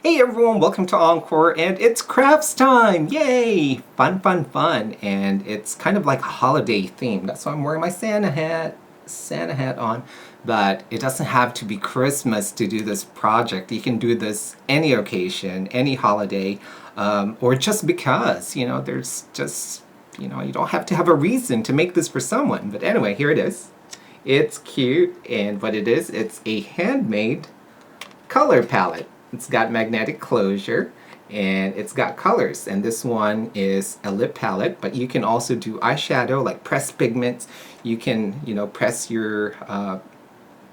Hey everyone, welcome to Encore, and it's crafts time! Yay! Fun, fun, fun. And it's kind of like a holiday theme. That's why I'm wearing my Santa hat on. But it doesn't have to be Christmas to do this project. You can do this any occasion, any holiday, or just because, there's just, you don't have to have a reason to make this for someone. But anyway, here it is. It's cute, and what it is, it's a handmade color palette. It's got magnetic closure and it's got colors, and this one is a lip palette, but you can also do eyeshadow, like press pigments. You can press your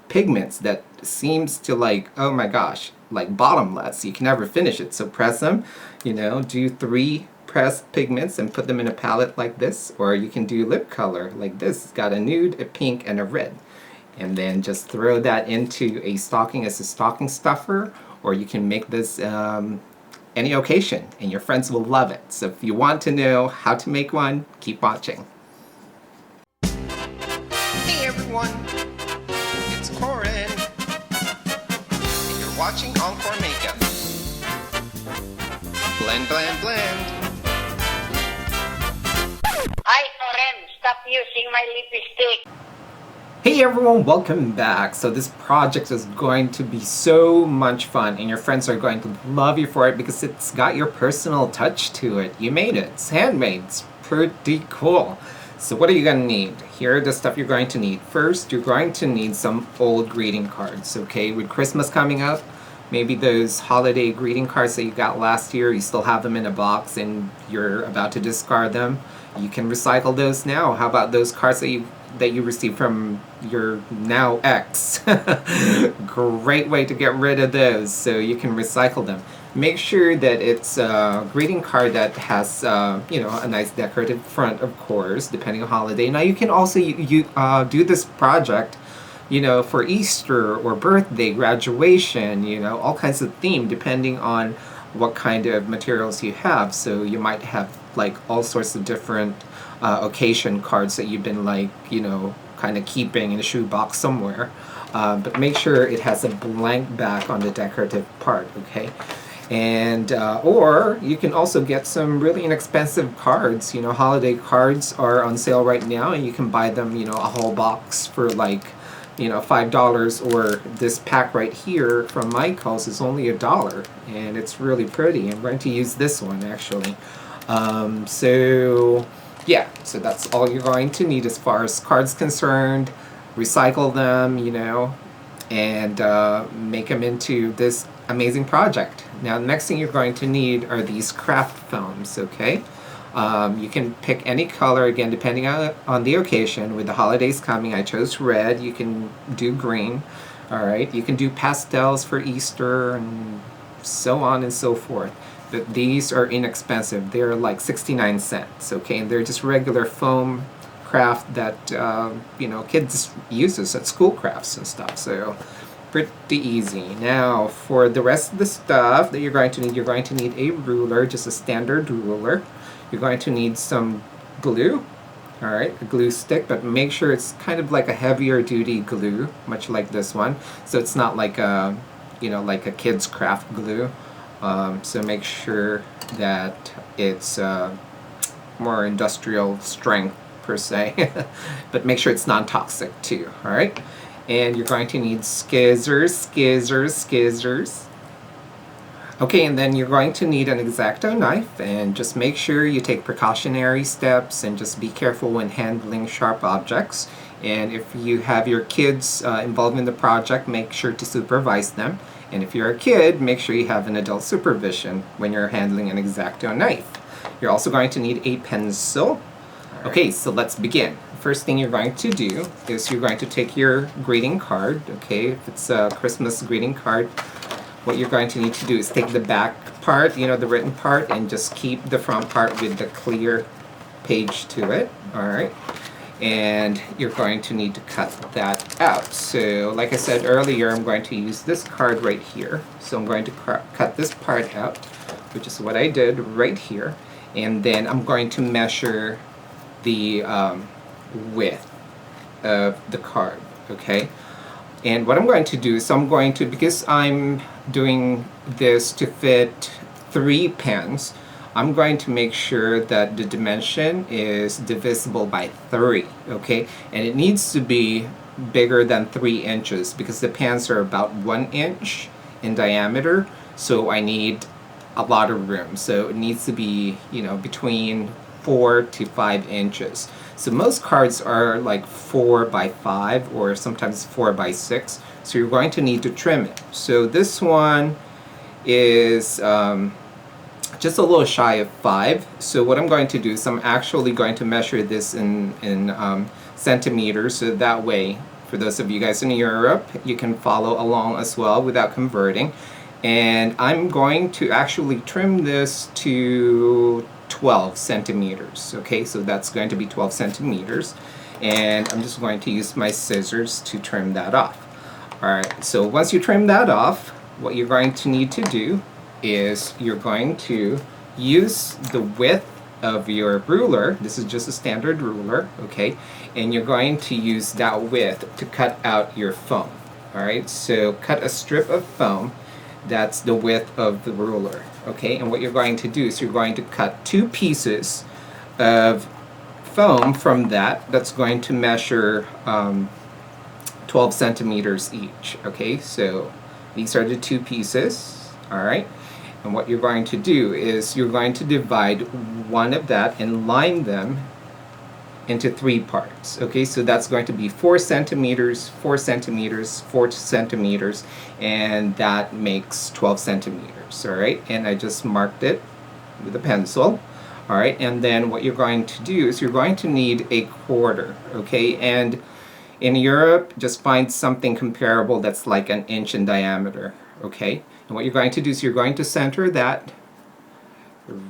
pigments that seems to, like, oh my gosh, like bottomless, you can never finish it. So press them, do 3 pressed pigments and put them in a palette like this, or you can do lip color like this. It's got a nude, a pink, and a red, and then just throw that into a stocking as a stocking stuffer, or you can make this any occasion and your friends will love it. So if you want to know how to make one, keep watching. Hey everyone, it's Corin, and you're watching EnKoreMakeup. Blend, blend, blend. Hi, Corin, stop using my lipstick. Hey everyone, welcome back. So this project is going to be so much fun and your friends are going to love you for it because it's got your personal touch to it. You made it. It's handmade. It's pretty cool. So what are you going to need? Here are the stuff you're going to need. First, you're going to need some old greeting cards, okay? With Christmas coming up, maybe those holiday greeting cards that you got last year, you still have them in a box and you're about to discard them. You can recycle those now. How about those cards that you received from your now ex? Great way to get rid of those, so you can recycle them. Make sure that it's a greeting card that has a nice decorative front, of course, depending on holiday. Now you can also do this project for Easter or birthday, graduation, all kinds of theme depending on what kind of materials you have. So you might have like all sorts of different occasion cards that you've been kind of keeping in a shoebox somewhere. But make sure it has a blank back on the decorative part, okay? And or you can also get some really inexpensive cards. Holiday cards are on sale right now, and you can buy them, a whole box for like $5, or this pack right here from Michael's is only $1, and it's really pretty. I'm going to use this one actually. So yeah, so that's all you're going to need as far as cards concerned. Recycle them, and make them into this amazing project. Now the next thing you're going to need are these craft foams, okay? You can pick any color, again, depending on the occasion. With the holidays coming, I chose red. You can do green. Alright, you can do pastels for Easter and so on and so forth. But these are inexpensive. They're like 69 cents, okay? And they're just regular foam craft that, kids uses at school crafts and stuff. So pretty easy. Now, for the rest of the stuff that you're going to need a ruler, just a standard ruler. You're going to need some glue, alright, a glue stick, but make sure it's kind of like a heavier duty glue, much like this one. So it's not like a, like a kid's craft glue. So make sure that it's more industrial strength per se, but make sure it's non-toxic too, alright? And you're going to need scissors. Okay, and then you're going to need an X-Acto knife, and just make sure you take precautionary steps and just be careful when handling sharp objects. And if you have your kids involved in the project, make sure to supervise them. And if you're a kid, make sure you have an adult supervision when you're handling an X-Acto knife. You're also going to need a pencil. Okay, so let's begin. First thing you're going to do is you're going to take your greeting card, okay, if it's a Christmas greeting card. What you're going to need to do is take the back part, the written part, and just keep the front part with the clear page to it, alright? And you're going to need to cut that out. So, like I said earlier, I'm going to use this card right here. So I'm going to cut this part out, which is what I did right here. And then I'm going to measure the width of the card, okay? And what I'm going to do is I'm going to, because I'm doing this to fit 3 pens, I'm going to make sure that the dimension is divisible by 3, okay? And it needs to be bigger than 3 inches because the pans are about 1 inch in diameter, so I need a lot of room. So it needs to be, you know, between 4 to 5 inches. So most cards are like 4 by 5 or sometimes 4 by 6. So you're going to need to trim it. So this one is just a little shy of 5. So what I'm going to do is I'm actually going to measure this in centimeters, so that way for those of you guys in Europe you can follow along as well without converting. And I'm going to actually trim this to 12 centimeters. Okay, so that's going to be 12 centimeters, and I'm just going to use my scissors to trim that off. Alright, so once you trim that off, what you're going to need to do is you're going to use the width of your ruler. This is just a standard ruler, okay? And you're going to use that width to cut out your foam. Alright, so cut a strip of foam. That's the width of the ruler, okay? And what you're going to do is you're going to cut 2 pieces of foam from that. That's going to measure 12 centimeters each, okay? So these are the 2 pieces, all right? And what you're going to do is you're going to divide one of that and line them into 3 parts. Okay, so that's going to be 4 centimeters, 4 centimeters, 4 centimeters, and that makes 12 centimeters. All right, and I just marked it with a pencil. All right, and then what you're going to do is you're going to need a quarter. Okay, and in Europe, just find something comparable that's like 1 inch in diameter. Okay, and what you're going to do is you're going to center that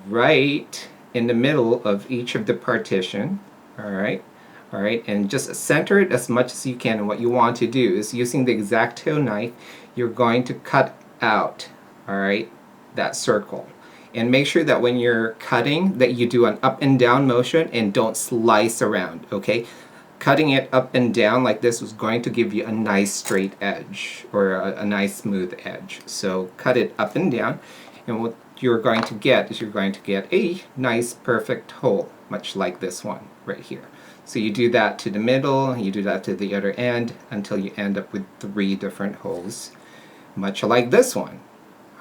right in the middle of each of the partition. All right, and just center it as much as you can. And what you want to do is using the X-Acto knife, you're going to cut out, all right, that circle. And make sure that when you're cutting that you do an up and down motion and don't slice around, okay? Cutting it up and down like this is going to give you a nice straight edge or a nice smooth edge. So cut it up and down, and what you're going to get is you're going to get a nice perfect hole, much like this one right here. So you do that to the middle, you do that to the other end until you end up with 3 different holes, much like this one.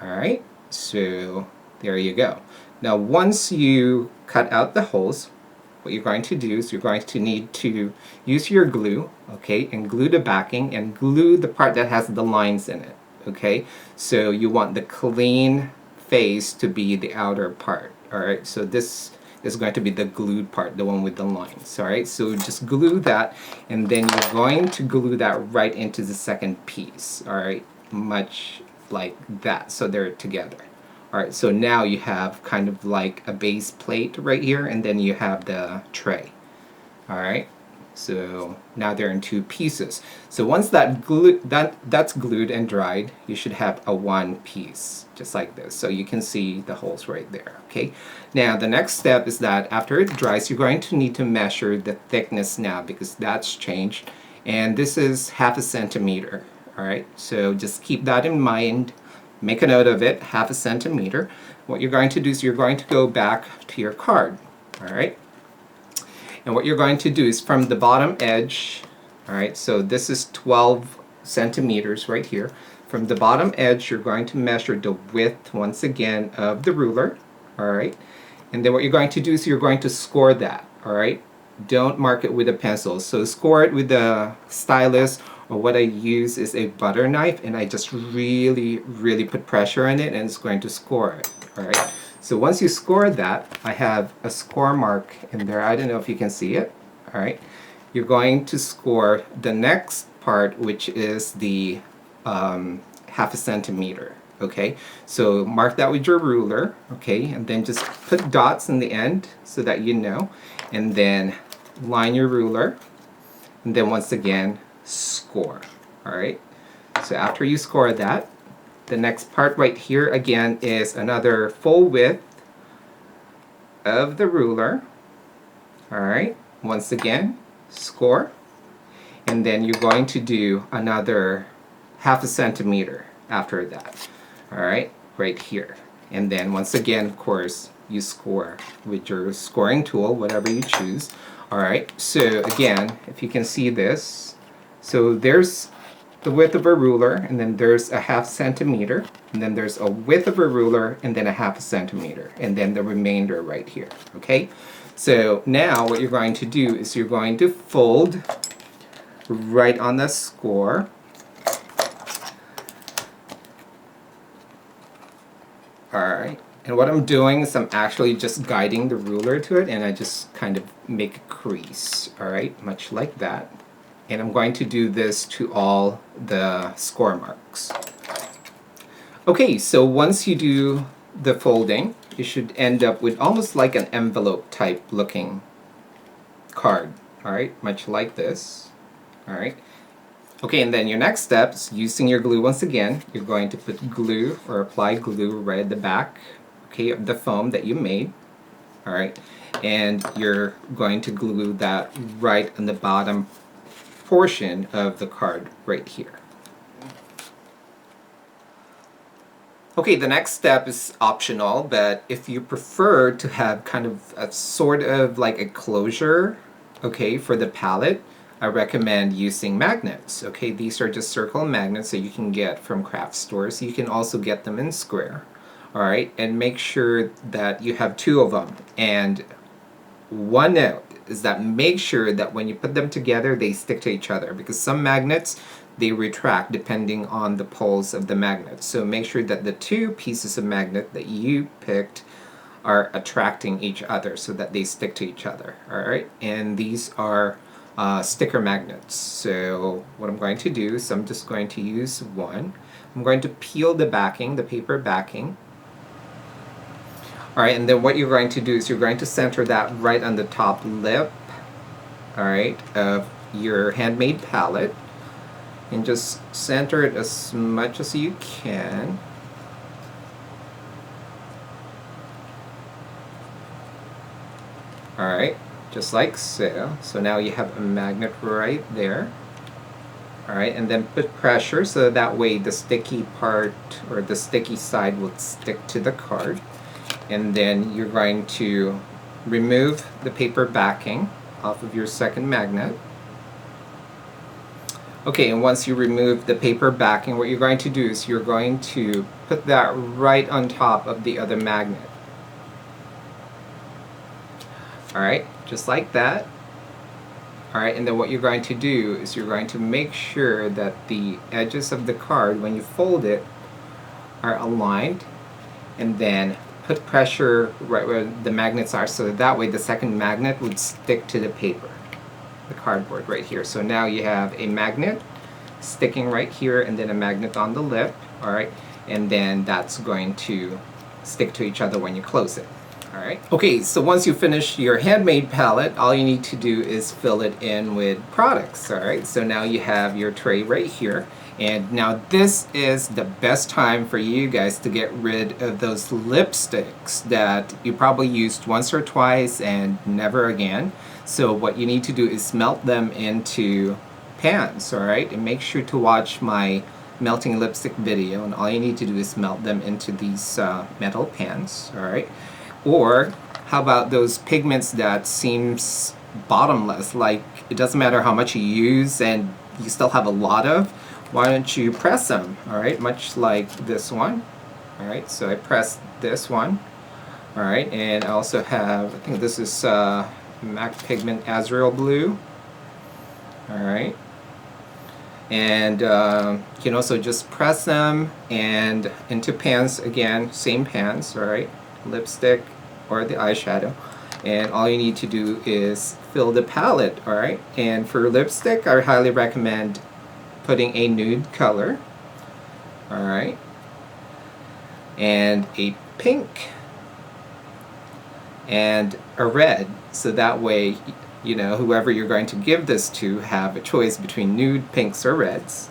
Alright, so there you go. Now once you cut out the holes, what you're going to do is you're going to need to use your glue, okay, and glue the backing and glue the part that has the lines in it, okay? So you want the clean face to be the outer part, alright? So this is going to be the glued part, the one with the lines, alright? So just glue that, and then you're going to glue that right into the second piece, alright? Much like that, so they're together. Alright, so now you have kind of like a base plate right here, and then you have the tray. Alright, so now they're in 2 pieces. So once that's glued and dried, you should have a 1 piece, just like this. So you can see the holes right there, okay? Now the next step is that after it dries, you're going to need to measure the thickness now because that's changed. And this is 1/2 centimeter, alright? So just keep that in mind. Make a note of it, 1/2 centimeter. What you're going to do is you're going to go back to your card, all right? And what you're going to do is from the bottom edge, all right, so this is 12 centimeters right here. From the bottom edge, you're going to measure the width, once again, of the ruler, all right? And then what you're going to do is you're going to score that, all right? Don't mark it with a pencil. So score it with the stylus, or what I use is a butter knife, and I just really put pressure on it, and it's going to score it. Alright, so once you score that, I have a score mark in there. I don't know if you can see it. Alright, you're going to score the next part, which is the 1/2 centimeter. Okay, so mark that with your ruler, okay, and then just put dots in the end so that you know, and then line your ruler, and then once again score. Alright, so after you score that, the next part right here again is another full width of the ruler. Alright, once again score, and then you're going to do another 1/2 centimeter after that. All right, right here. And then once again, of course, you score with your scoring tool, whatever you choose. All right, so again, if you can see this, so there's the width of a ruler, and then there's a 1/2 centimeter, and then there's a width of a ruler, and then a 1/2 centimeter, and then the remainder right here, okay? So now what you're going to do is you're going to fold right on the score. Alright, and what I'm doing is I'm actually just guiding the ruler to it, and I just kind of make a crease, alright, much like that. And I'm going to do this to all the score marks. Okay, so once you do the folding, you should end up with almost like an envelope type looking card, alright, much like this, alright. Okay, and then your next step is using your glue once again. You're going to put glue or apply glue right at the back, okay, of the foam that you made, alright, and you're going to glue that right on the bottom portion of the card right here. Okay, the next step is optional, but if you prefer to have kind of a sort of like a closure, okay, for the palette, I recommend using magnets. Okay, these are just circle magnets that you can get from craft stores. You can also get them in square. Alright, and make sure that you have 2 of them. And one note is that make sure that when you put them together, they stick to each other, because some magnets, they retract depending on the poles of the magnet. So make sure that the 2 pieces of magnet that you picked are attracting each other so that they stick to each other. Alright, and these are sticker magnets. So what I'm going to do is I'm just going to use one. I'm going to peel the backing, the paper backing. Alright, and then what you're going to do is you're going to center that right on the top lip, alright, of your Handmade palette. And just center it as much as you can. Alright, just like so. So now you have a magnet right there. Alright, and then put pressure so that way the sticky part or the sticky side will stick to the card. And then you're going to remove the paper backing off of your second magnet. Okay, and once you remove the paper backing, what you're going to do is you're going to put that right on top of the other magnet. Alright, just like that. Alright, and then what you're going to do is you're going to make sure that the edges of the card, when you fold it, are aligned, and then put pressure right where the magnets are, so that way the second magnet would stick to the paper, the cardboard right here. So now you have a magnet sticking right here, and then a magnet on the lip, alright, and then that's going to stick to each other when you close it. Alright. Okay, so once you finish your Handmade palette, all you need to do is fill it in with products. Alright, so now you have your tray right here. And now this is the best time for you guys to get rid of those lipsticks that you probably used once or twice and never again. So what you need to do is melt them into pans, alright? And make sure to watch my melting lipstick video, and all you need to do is melt them into these metal pans, alright? Or how about those pigments that seems bottomless, like it doesn't matter how much you use and you still have a lot of, why don't you press them, alright, much like this one. Alright, so I pressed this one, alright, and I also have, I think this is MAC Pigment Azrael Blue, alright, and you can also just press them and into pans again, same pans, alright, lipstick or the eyeshadow, and all you need to do is fill the palette, alright, and for lipstick I highly recommend putting a nude color, alright, and a pink and a red, so that way, you know, whoever you're going to give this to have a choice between nude, pinks, or reds.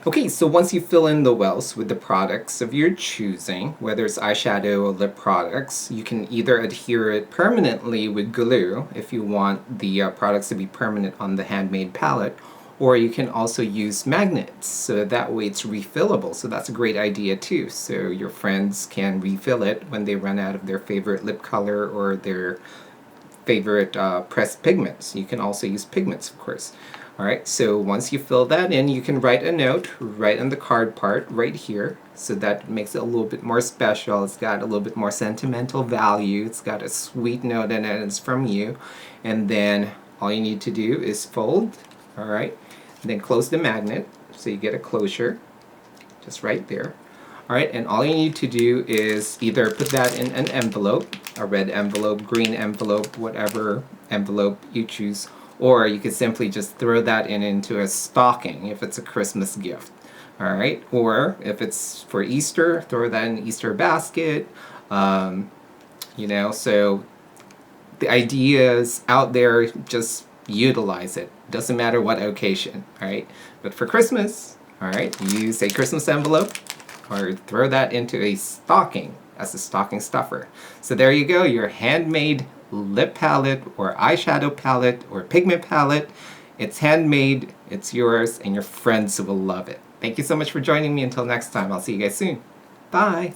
Okay, so once you fill in the wells with the products of your choosing, whether it's eyeshadow or lip products, you can either adhere it permanently with glue if you want the products to be permanent on the Handmade palette, or you can also use magnets, so that way it's refillable. So that's a great idea too. So your friends can refill it when they run out of their favorite lip color or their favorite pressed pigments. You can also use pigments, of course. Alright, so once you fill that in, you can write a note right on the card part right here. So that makes it a little bit more special. It's got a little bit more sentimental value. It's got a sweet note in it, and it's from you. And then all you need to do is fold, alright, and then close the magnet so you get a closure just right there. Alright, and all you need to do is either put that in an envelope, a red envelope, green envelope, whatever envelope you choose, or you could simply just throw that into a stocking if it's a Christmas gift. Alright, or if it's for Easter, throw that in an Easter basket. You know, so the ideas out there, just utilize it. Doesn't matter what occasion, alright? But for Christmas, alright, use a Christmas envelope or throw that into a stocking as a stocking stuffer. So there you go, your handmade lip palette or eyeshadow palette or pigment palette. It's handmade, it's yours, and your friends will love it. Thank you so much for joining me. Until next time, I'll see you guys soon. Bye!